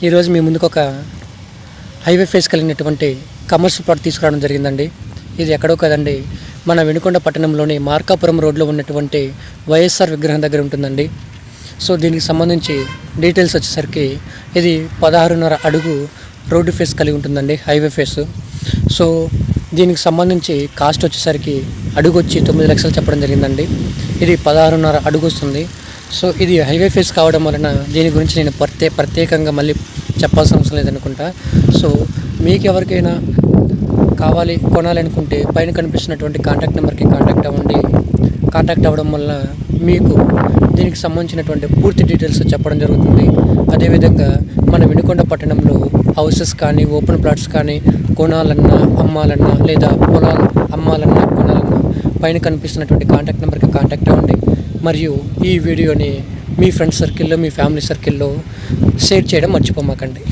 ఈరోజు మీ ముందుకు ఒక హైవే ఫేస్ కలిగినటువంటి కమర్షియల్ ప్లాట్ తీసుకురావడం జరిగిందండి. ఇది ఎక్కడో కదండి, మన వినుకొండ పట్టణంలోని మార్కాపురం రోడ్లో ఉన్నటువంటి వైఎస్ఆర్ విగ్రహం దగ్గర ఉంటుందండి. సో దీనికి సంబంధించి డీటెయిల్స్ వచ్చేసరికి ఇది 16.5 అడుగు రోడ్డు ఫేస్ కలిగి ఉంటుందండి, హైవే ఫేస్. సో దీనికి సంబంధించి కాస్ట్ వచ్చేసరికి అడుగు వచ్చి 9 లక్షలు చెప్పడం జరిగిందండి. ఇది 16.5 అడుగు వస్తుంది. సో ఇది హైవే ఫేస్ కావడం వలన దీని గురించి నేను ప్రత్యేకంగా మళ్ళీ చెప్పాల్సిన అవసరం లేదనుకుంటా. సో మీకు ఎవరికైనా కొనాలనుకుంటే పైన కనిపిస్తున్నటువంటి కాంటాక్ట్ నెంబర్కి కాంటాక్ట్ అవ్వడం వల్ల మీకు దీనికి సంబంధించినటువంటి పూర్తి డీటెయిల్స్ చెప్పడం జరుగుతుంది. అదేవిధంగా మన వినుకొండ పట్టణంలో హౌసెస్ కానీ, ఓపెన్ ప్లాట్స్ కానీ కొనాలన్నా, అమ్మాలన్నా, లేదా పొలాలు అమ్మాలన్నా, కొనాలన్నా పైన కనిపిస్తున్నటువంటి కాంటాక్ట్ నెంబర్కి కాంటాక్ట్ అవ్వండి. మరియు ఈ వీడియోని మీ ఫ్రెండ్స్ సర్కిల్లో, మీ ఫ్యామిలీ సర్కిల్లో షేర్ చేయడం మర్చిపోమాకండి.